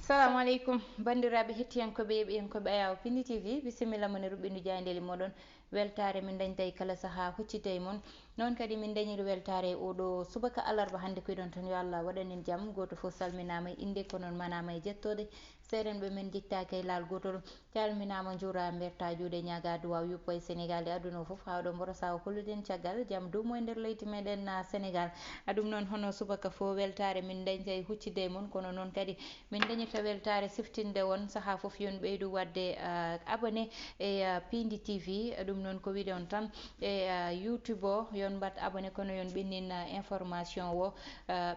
Assalamu alaikum bandiraɓe hettiyankoɓe yeɓiyankoɓe ayaw Pindi TV bisimilla mon e ruɓɓindu jayndeli moɗon weltare min dañtayi kala saaha huccitaye moon noon kadi min dañiri weltare oɗo subaka alarba hannde koyɗon tan yo Allah waɗanin jaam goto foof salminama e inde ko noon manama e jettode seeɗenɓe men jettaki e laal gotol calminama juura berta juuɗe ñaga duwaw yuppo e Sénégal e aduna o foof hawɗo mborosa o holluden caggal jaam dumo e nder leydi meɗen Sénégal ɗum noon hono subaka fo weltare min dañta e huccidde e moon kono noon kadi min dañirta weltare siftinde won saaha foof yon ɓeydu wadde abonné e Pindi TV ɗum noon ko wiide on tan e YouTube o yon mbat abonné kono yon ɓennin information o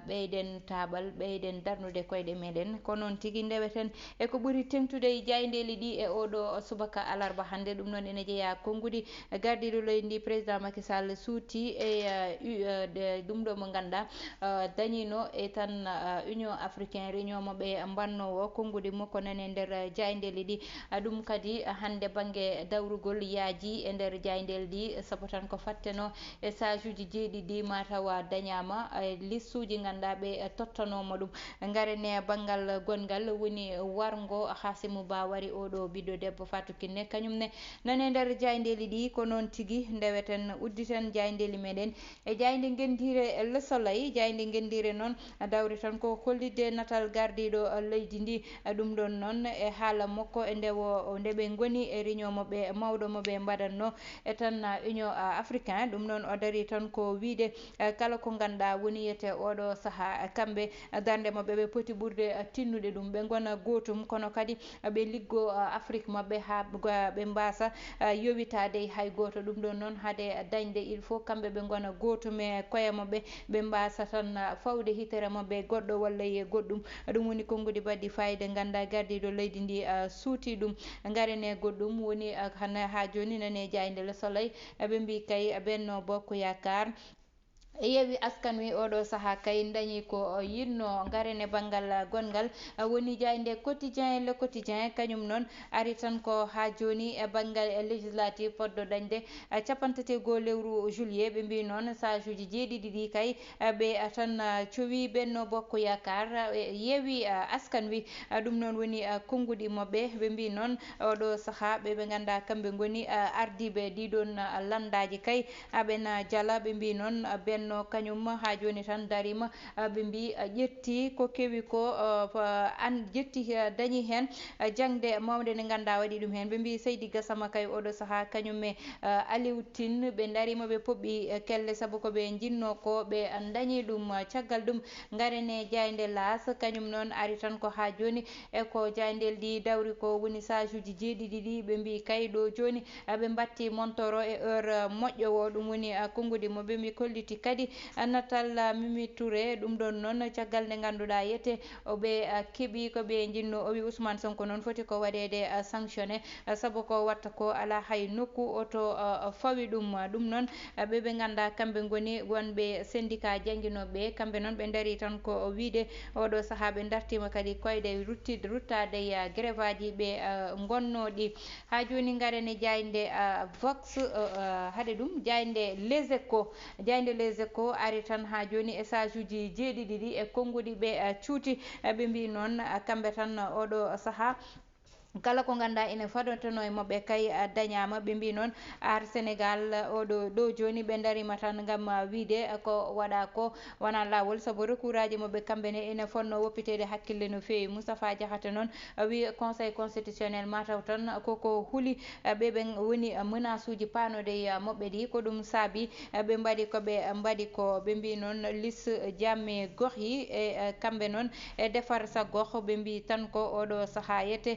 ɓeyden taɓal ɓeyden darnude koyɗe meɗen ko noon tigui ndeweten eko ɓuuri tengtude e jaydeli ɗi e oɗo subaka alarba hannde ɗum noon ene jeeya konngudi gardiɗo leydi ndi président Macky Sall suuti e ɗum ɗo mo ganduɗa dañino e tan Union africain réunion moɓe mbannowo konngudi makko nane nder jaydeli ɗi ɗum kadi hannde banggue dawrugol yaaji e nder jaydel ɗi saabu tan ko fatteno e sage uji jeeɗiɗi matawa dañama e lissuji ganduɗa ɓe tottanomo ɗum garene banggal gongal woni wargo Hassimou Ba wari oɗo ɓiɗɗo debbo Fatou Kiné kañumne nane nder jaydeli ɗi ko noon tigui ndeweten udditen jaydeli meɗen e jayde gendire Le Soleil jayde gendire noon dawri tan ko hollidde natal gardiɗo leydi ndi ɗum ɗon noon e haala makko e ndewo ndeɓe goni e réunion moɓe mawɗo moɓe mbaɗatno e tan Union africain ɗum noon o daari tan ko wiide kala ko ganduɗa woni yete oɗo saaha kamɓe darde mabɓe ɓe poti ɓurde tinnude ɗum ɓe gona gotum kono kadi ɓe liggo Afrique mabɓe ha ɓe mbasa yowitade hay goto ɗum ɗon noon haade dañde il faut kamɓe ɓe gona gotum e koye mabɓe ɓe mbasa tan fawde hitere mabɓe goɗɗo walla e goɗɗum ɗum woni konngudi baɗɗi fayida ganduɗa gardiɗo leydi ndi suuti ɗum garene goɗɗum woni ha joni nane jayde Le Soleil ɓe mbi kay Benno Bokk Yakar yeewi askan wi oɗo saaha kay dañi ko yinno garene banggal gongal woni jayde quotidien Le Quotidien kañum noon ari tan ko ha joni e banggal législative foddo dañde capantati lewru juillet ɓe mbi noon sage uji jeeɗiɗi ɗi kay ɓe tan cowi Benno Bokk Yakar yeewi askan wi ɗum noon woni konngudi mabɓe ɓe mbi noon oɗo saaha ɓe ganduɗa kamɓe goni ardiɓe ɗiɗon landaji kay aɓena jaala ɓe mbi noon Benno kañum ha joni tan darima ɓe mbi ƴetti ko kewi ko an ƴetti dañi hen jangde mawde nde ganduɗa waɗi ɗum hen ɓe mbi Seydi Gassama kay oɗo saaha kañumme Aliou Tine ɓe darima ɓe pobɓi kelle saabu koɓe jinno ko ɓe dañi ɗum caggal ɗum garene jayde L'As kañum noon ari tan ko ha joni eko jaydel ɗi dawri ko woni sage uji jeeɗiɗi ɗi ɓe mbi kay ɗo joni ɓe batti montoro e heure moƴƴowo ɗum woni konngudi mo ɓe mbi kolliti kadi natal Mimi Touré ɗum ɗon noon caggal nde ganduɗa yete oɓe keeɓi koɓe jinno o wi Ousmane Sonko noon foti ko waɗede sanctionné saabu ko watta ko ala hay nokku oto fawi ɗum noon ɓe ganduɗa kamɓe goni wonɓe syndicat jangguinoɓe kamɓe noon ɓe daari tan ko wiide oɗo saaha ɓe dartima kadi koyɗe ruttade grève aji ɓe gonnoɗi ha joni garene jayde Vox haade ɗum jayde Les Échos ari tan ha joni e sage uji jeeɗiɗi ɗi e konngudi ɓe cuuti ɓe mbi noon kamɓe tan oɗo saaha kala ko ganduɗa ene faɗotono e mabɓe kay dañama ɓe mbi noon ar Sénégal oɗo ɗo joni ɓe darima tan gam wiide ko waɗa ko wona lawol saabu recours aji mabɓe kamɓene ene fonno woppitede hakkille no fewi Moustapha Diakhaté noon wi conseil constitutionnel mataw tan koko huuli ɓe woni menace uji panode mabɓe ɗi ko ɗum saabi ɓe mbaɗi koɓe mbaɗi ko ɓe mbi noon liste jamme gox yi e kamɓe noon e defar sa gox ɓe mbi tan ko oɗo saaha yete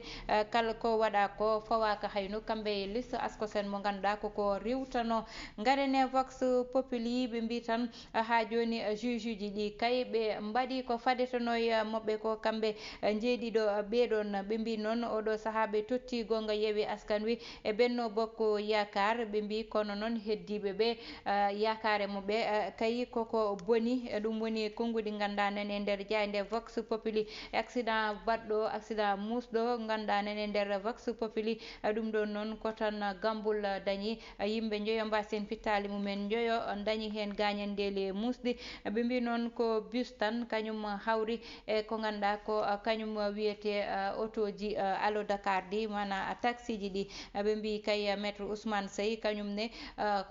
kala ko waɗa ko fawaka hayno kamɓe liste Ascosen mo ganduɗa koko rewtano garene Vox Populi ɓe mbi tan ha joni juge uji ɗi kay ɓe mbaɗi ko fadetano e mabɓe ko kamɓe jeeɗiɗo ɓeɗon ɓe mbi noon oɗo saaha ɓe totti gonga Yewwi Askan Wi e Benno Bokk Yakar ɓe mbi kono noon heddiɓe ɓe yakare mabɓe kay koko boni ɗum woni konngudi ganduɗa nane nder jayde Vox Populi accident baɗɗo accident musɗo ganduɗa nane nder vox populi ɗum ɗon noon ko tan gambul dañi yimɓe joyo mbasen fittali mumen joyo dañi hen gañandeli musɗi ɓe mbi noon ko bus tan kañum hawri e ko ganduɗa ko kañum wiyete auto ji Allo Dakar ɗi mana taxi ji ɗi ɓe mbi kay maître Ousmane Seye kañum ne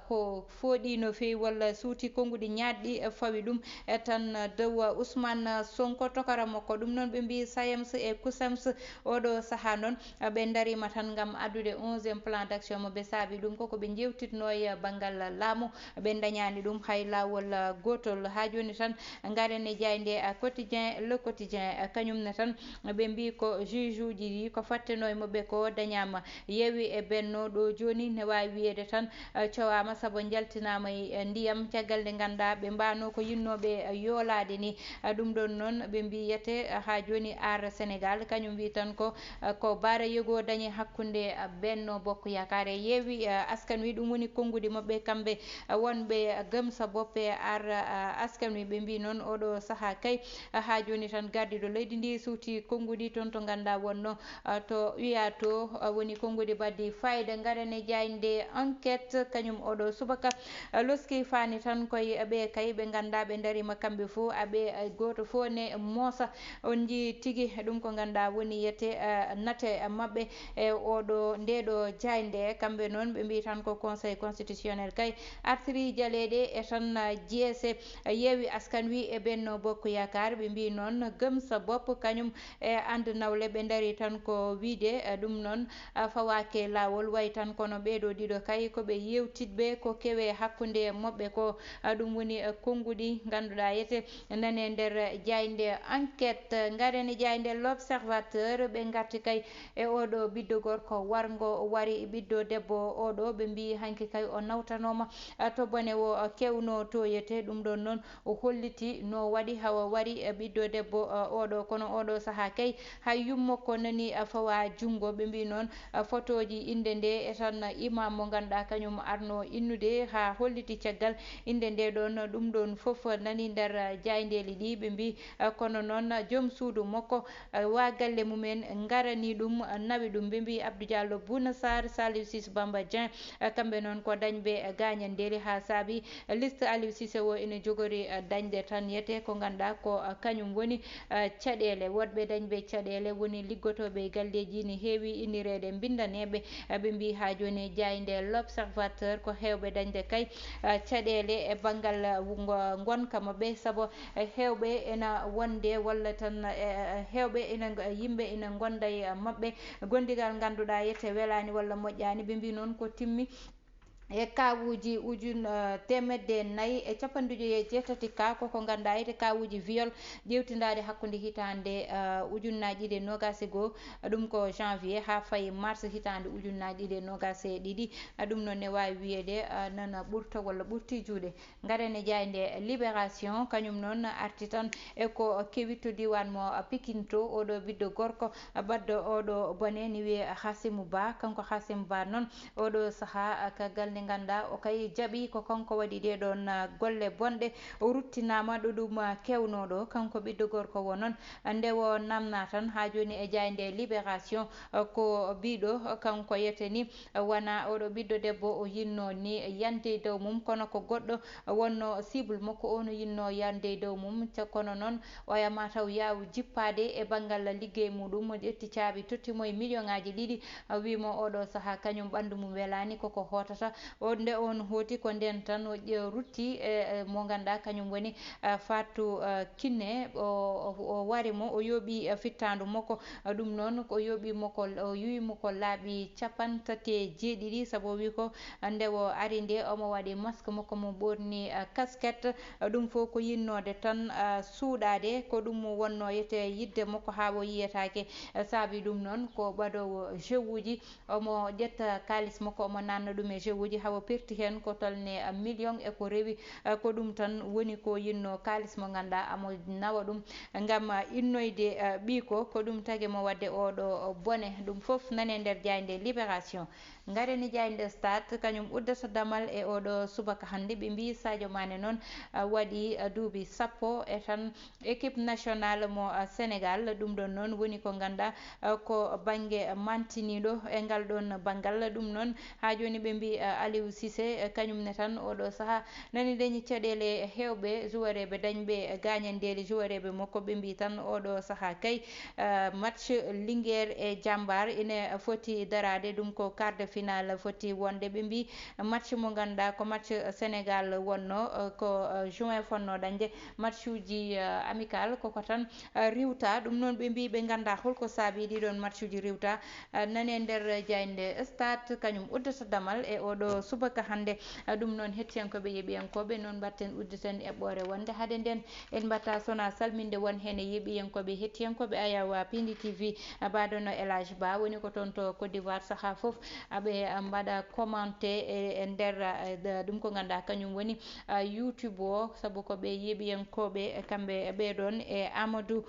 ko fooɗi no fewi walla suuti konguɗi ñaɗɗi fawi ɗum tan dow Ousmane Sonko tokara makko ɗum noon ɓe mbi SAEMS e CUSEMS oɗo saaha noon ɓe darima tan gam addude 11e plan d' action mo ɓe saabi ɗum koko ɓe jewtitno e banggal laamu ɓe dañani ɗum hay lawol gotol ha joni tan garen e jayde quotidien le quotidien kañumne tan ɓe mbi ko juge uji ɗi ko fatteno e mabɓe ko dañama yeewi e benno ɗo joni ne wawi wiyede tan cowama saabu jaltinama e ndiyam caggal nde ganduɗa ɓe mbano ko yinnoɓe yoolade ni ɗum ɗon noon ɓe mbiyete ha joni ar Sénégal kañum wi tan ko Bara Yogo dañi hakkude Benno Bokk Yakar e yeewi askan wi ɗum woni konngudi mabɓe kamɓe wonɓe Gemsa Boppe ar askan wi ɓe mbi noon oɗo saaha kay ha joni tan gardiɗo leydi ndi suuti konngudi toon to ganduɗa wonno to wiya to woni konngudi baddi fayida garen e jayde enquête kañum oɗo subaka loski fani tan koye ɓe kay ɓe ganduɗa ɓe darima kamɓe fo aɓe goto fo ne moosa on ji tigui ɗum ko ganduɗa woni yete nate mabɓe e oɗo ndeɗo jayde kamɓe noon ɓe mbi tan ko conseil constitutionnel kay artiri jaleɗe e tan jeese yeewi askan wi e Benno Bokk Yakar ɓe mbi noon Gemsa Bopp kañum e ande nawle ɓe dari tan ko wiide ɗum noon fawake lawol way tan kono ɓeɗo ɗiɗo kay koɓe yewtitɓe ko kewe hakkude mabɓe ko ɗum woni konngudi ganduɗa yete nane nder jayde enquête garen e jayde l'observateur ɓe garti kay e oɗo ɓiɗɗo gorko wargo wari ɓiɗɗo debbo oɗo ɓe mbi hanki kay o nawtanoma to bone o kewno toyete ɗum ɗon noon o holliti no waɗi hawa wari ɓiɗɗo debbo oɗo kono oɗo saaha kay hay yummo ko nani fawa jungo ɓe mbi noon photo ji inde nde e tan imam mo ganduɗa kañum arno innude ha holliti caggal inde nde ɗon ɗum ɗon foof nani nder jaydeli ɗi ɓe mbi kono noon joom suudu makko wa galle mumen garani ɗum nawi ɗum ɓe mbi Abdou Diallo Bouna Sarr Saliou Ciss Bamba Dieng kamɓe noon ko dañɓe gañandeli ha saabi liste Aliou Cissé o ene jogori dañde tan yete ko ganduɗa ko kañum woni caɗele woɗɓe dañɓe caɗele woni liggotoɓe galleji ne heewi innirede bindaneɓe ɓe mbi ha joni jayde l'observateur ko hewɓe dañde kay caɗele e banggal gonka mabɓe saabu hewɓe ena wonde walla tan hewɓe ina yimɓe ina gonda e mabɓe gondigal ganduɗa yete welani walla moƴƴani ɓe mbi noon ko timmi e kawuji temedde nayyi e capanɗe e jeetati ka koko ganduɗa ete kawuji viol ƴewtidade hakkude hitande ujunnaje ɗiɗi e nogas e goho ɗum ko janvier ha fayi mars hitande ujunnaje ɗiɗi e nogas e ɗiɗi ɗum noon ne wawi wiyede nana ɓurta walla ɓurti juuɗe garen e jayde libération kañum noon arti tan eko kewi to diwan mo Pikine to oɗo ɓiɗɗo gorko badɗo oɗo bone ni wiye Hassimou Ba kanko Hassimou Ba noon oɗo saaha kagal nde ganduɗa o kay jaaɓi ko kanko waɗi ɗeɗon golle bonɗe o ruttinama ɗo ɗum kewnoɗo kanko ɓiɗɗo gorko o noon nde o namna tan ha joni e jayde libération ko biɗo kanko yeteni wona oɗo ɓiɗɗo debbo o yinno ni yande dow mum kono ko goɗɗo wonno cible makko ono yinno yande dow mum kono noon o yama taw yaw jippade e banggal liggey muɗum mo ƴetti caabi tottimo e million ngaji ɗiɗi wimo oɗo saaha kañum ɓandu mum welani koko hotata o nde on hooti ko nden tan o rutti mo ganduɗa kañum woni Fatou Kiné o warimo o yooɓi fittandu makko ɗum noon o yooɓimo ko o yiwimo ko laaɓi capantati e jeeɗiɗi saabu o wi ko nde o ari nde omo waɗi masque makko mo ɓorni casquette ɗum fo ko yinnode tan suuɗade ko ɗum wonno yete yidde makko ha o yiyetake saabi ɗum noon ko ɓaɗowo jeu uji omo ƴetta kalis makko omo nanna ɗum e jeu uji konuji hawa perti hen ko tolne million e ko rewi ko ɗum tan woni ko yinno kalis mo ganduɗa amo nawa ɗum ngam innoyde ɓiiko ko ɗum tagi mo wadde oɗo bone ɗum foof nane nder jayde libération. Gareni jayde stade kañum uddata damal e oɗo subaka hande ɓe mbi Sadio Mané noon waɗi duuɓi sappo e tan équipe nationale mo Sénégal ɗum ɗon noon woni ko ganduɗa ko banggue mantiniɗo e ngal ɗon banggal ɗum noon ha joni ɓe mbi Aliou Cissé kañumne tan oɗo saaha nani dañi caɗele hewɓe joueur eɓe dañɓe gañandeli joueur eɓe makko ɓe mbi tan oɗo saaha kay match Linguére e Diambar ine foti darade ɗum ko quart de finale foti wonde ɓe mbi match mo ganduɗa ko match Sénégal wonno ko juin fonno dañde match uji amical koko tan riwta ɗum noon ɓe mbi ɓe ganda holko saabi ɗiɗon match uji riwta nane nder jayde stade kañum uddata damal e oɗo subaka hande ɗum noon hettiyankoɓe yeeɓiyankoɓe noon mbatten udditen eɓɓore wonde haade nden en mbatta sona salminde won hen yeeɓiyankoɓe hettiyankoɓe Ayaw Pindi TV baɗono Elage Ba woni ko toon to Côte d'Ivoire saaha foof aɓe mbaɗa commenté e nder ɗum ko ganduɗa kañum woni YouTube o saabu koɓe yeeɓiyankoɓe kamɓe ɓeɗon e Amadou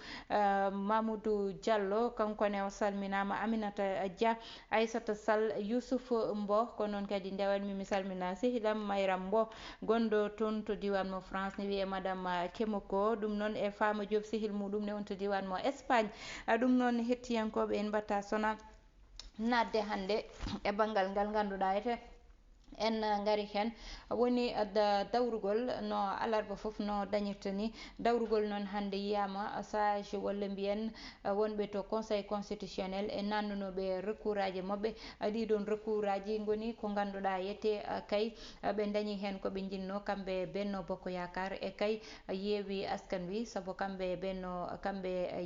Mamoudou Diallo kankone o salminama Aminata Dia Aissata Sall Youssouf Mbo ko noon kadi ndewanmi mi salmina sehilam Mayram Mbo gonɗo toon to diwan mo France ne wiye madame Kemoko ɗum noon e Fama Diop sehil muɗum ne on to diwan mo Espagne ɗum noon hettiyankoɓe en mbatta sona nadde hande e banggal ngal ganduɗa ete en gari hen woni dawrugol no alarba foof no dañirta ni dawrugol noon hande yiyama sage walla mbiyen wonɓe to conseil constitutionnel e nannunoɓe recours aji mabɓe ɗiɗon recours aji goni ko ganduɗa yette kay ɓe dañi hen koɓe jinno kamɓe Benno Bokk Yakar e kay Yewwi Askan Wi saabu kamɓe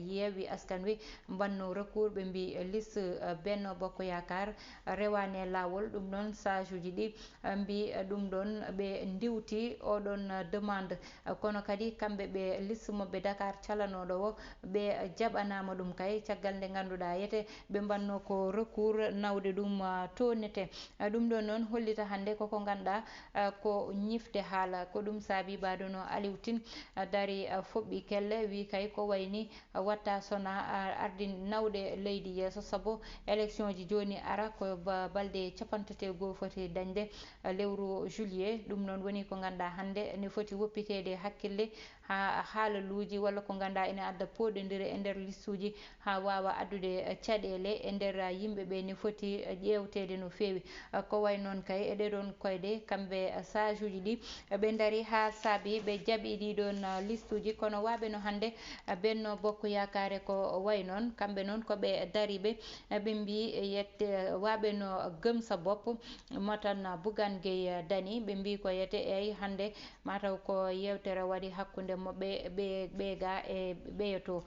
Yewwi Askan Wi mbanno recours ɓe mbi liste Benno Bokk Yakar rewane lawol ɗum noon sage uji ɗi mbi ɗum ɗon ɓe diwti oɗon demande kono kadi kamɓe ɓe liste mabɓe Dakar calanoɗo o ɓe jaɓanama ɗum kay caggal nde ganduɗa yete ɓe mbanno ko recours nawde ɗum tonnete ɗum ɗon noon hollita hande koko ganduɗa ko ñifde haala ko ɗum saabi baɗono Aliou Tine dari foɓɓi kelle wi kay ko wayni watta sona ardi nawde leydi yesso saabu élection ji joni ara ko balɗe capantati goho foti dañde lewru juillet ɗum noon woni ko ganduɗa hande ne foti woppitede hakkille ha haalaluji walla ko ganduɗa ene adda poɗodiri e nder liste uji ha wawa addude caɗele e nder yimɓeɓe ne foti ƴewtede no fewi ko way noon kay e ɗeɗon koyɗe kamɓe sage uji ɗi ɓe daari ha saabi ɓe jaaɓi ɗiɗon liste uji kono waɓe no hande Benno Bokk Yakare ko way noon kamɓe noon koɓe daariɓe ɓe mbi yette waɓe no Gëmsa Bopp matan Bougane Gueye Dany ɓe mbi ko yete eyyi hande mataw ko yewtere waɗi hakkude mabɓe ɓe ga e ɓeyato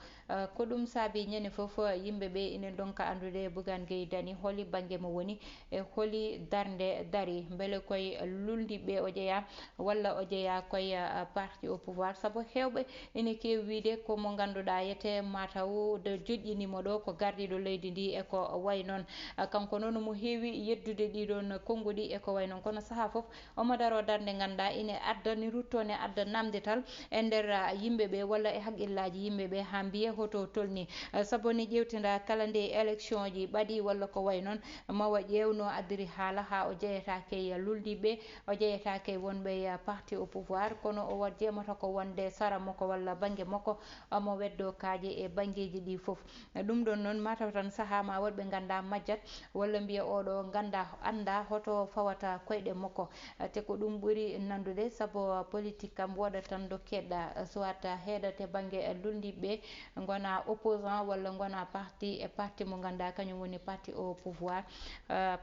ko ɗum saabi ñande foof yimɓeɓe ina donka andude Bougane Gueye Dany holi banggue mo woni e holi darde daari beele koye luldiɓe o jeeya walla o jeeya koye parti au pouvoir saabu hewɓe ene kewi wiide komo ganduɗa yete mataw de joƴƴinimo ɗo ko gardiɗo leydi ndi e ko way noon kanko noon mo heewi yeddude ɗiɗon konnguli e ko way noon kono saaha foof omo daro darde ganduɗa ine adda ni rutto ne adda namdetal e nder yimɓeɓe walla e haqqillaji yimɓeɓe ha mbiye hoto tolni saabu ni ƴewtida kala nde élection ji ɓaɗi walla ko way noon mawa ƴewno addiri haala ha o jeyetake luldiɓe o jeyetake wonɓe parti au pouvoir kono o wat jeemata ko wonde sara makko walla banggue makko mo weddo kaaje e banggueji ɗi foof ɗum ɗon noon mataw tan saaha ma woɗɓe ganda majjat walla mbiya oɗo ganda anda hoto fawata koyɗe makko te ko ɗum ɓuuri nandude saabu politique kam woɗat tan do keɗɗa soit heedate banggue luldiɓe gona opposant walla gona parti mo ganduɗa kañum woni parti au pouvoir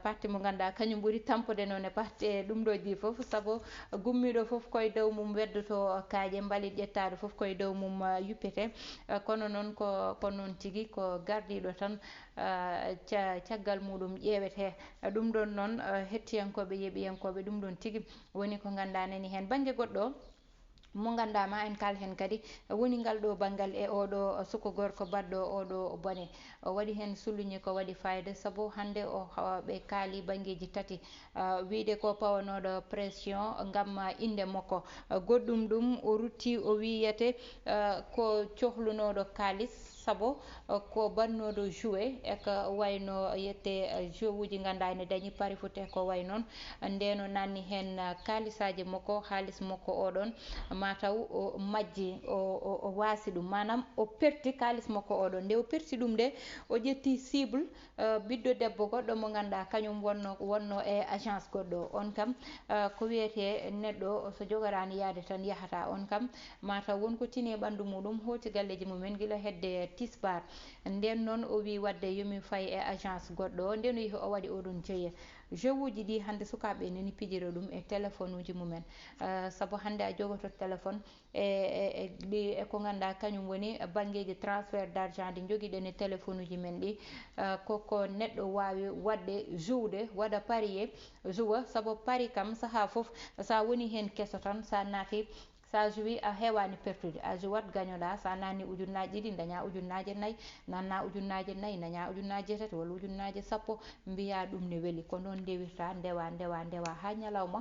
parti mo ganduɗa kañum ɓuuri tampude noon e parti e ɗum ɗo ji foof saabu gummiɗo foof koye dow mum weddoto kaaje mbalit ƴettaɗo foof koye dow mum yuppete kono noon ko noon tigui ko gardiɗo tan caggal muɗum ƴewete ɗum ɗon noon hettiyankoɓe yeeɓiyankoɓe ɗum ɗon tigui woni ko ganduɗa nani hen banggue goɗɗo mo gandama en kal hen kadi woni ngal ɗo banggal e oɗo suko gorko baɗɗo oɗo bone o waɗi hen souligné ko waɗi fayida saabu hande o ɓe kaali banggueji tati wiide ko pawanoɗo pression gam inde makko goɗɗum ɗum o rutti o wiyete ko cohlunoɗo kalis saabu ko bannoɗo joué e ko wayno yette jeu uji ganduɗa ene dañi pari foot e ko way noon ndeno nanni hen kalisaji makko halis makko oɗon mataw o majji o wasi ɗum manam o perti kalis makko oɗon nde o perti ɗum nde o ƴetti cible ɓiɗɗo debbo goɗɗo mo ganduɗa kañum wonno e agence goɗɗo on kam ko wiyete neɗɗo so jogorani yaade tan yahata on kam mataw wonko tini e ɓandu muɗum hoti galleji mumen guila hedde tisbar nden noon o wi wadde yomi fay e agence goɗɗo nden o yeehi o waɗi oɗon jeeya jeu uji ɗi hande sukaɓe nani pijira ɗum e téléphone uji mumen saabu hande a jogoto téléphone e ko ganduɗa kañum woni banggueji transfert d' argent ɗi joguiɗen e téléphone uji men ɗi koko neɗɗo wawi wadde joude waɗa parier joua saabu pari kam saaha foof sa woni hen kesso tan sa naati sa joui a hewani pertude a jouat gañoɗa sa nanni ujunnaje ɗiɗi daña ujunnaje nayyi nanna ujunnaje nayyi daña ujunnaje tati walla ujunnaje sappo mbiya ɗum ne weeli ko noon ndewirta ndewa ha ñalawma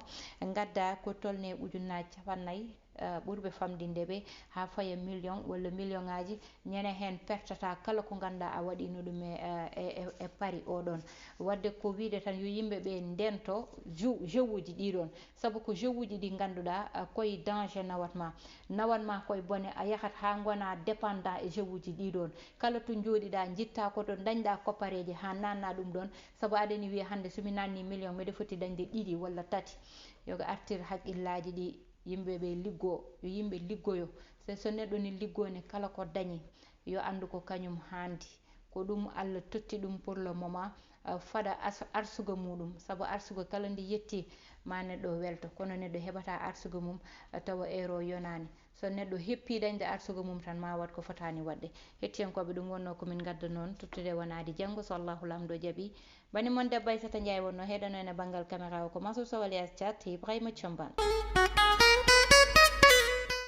gadda ko tolni ujunnaje capannayyi ɓurɓe famdindeɓe ha faya million walla million ngaji ñande hen pertata kala ko ganduɗa a waɗino ɗum e pari oɗon wadde ko wiide tan yo yimɓeɓe ndento jeu uji ɗiɗon saabu ko jeu uji ɗi ganduɗa koye danger nawatma koye bone a yahat ha gona dépendant e jeu uji ɗiɗon kala to joɗiɗa jitta koto dañɗa koppareji ha nanna ɗum ɗon saabu aɗani wiya hande somi nanni million mbiɗa foti dañde ɗiɗi walla tati yoga artir haqqillaji ɗi yimɓeɓe liggo yo yimɓe liggoyo so neɗɗo ne liggoni kala ko dañi yo andu ko kañum handi ko ɗum Allah totti ɗum pour le moment faɗa arsugo muɗum saabu arsugo kala ndi yetti ma neɗɗo welto kono neɗɗo heɓata arsugo mum tawa heure o yonani so neɗɗo heppi dañde arsugo mum tan ma wat ko fotani wadde hettiyankoɓe ɗum wonno komin gadda noon tottude wonade janggo so Allahu lamɗo jaaɓi bani moon debbo Aissata Ndiaye wonno heɗano en e banggal caméra o ko Mansour Sow alias Thiat Ibrahima Thiamban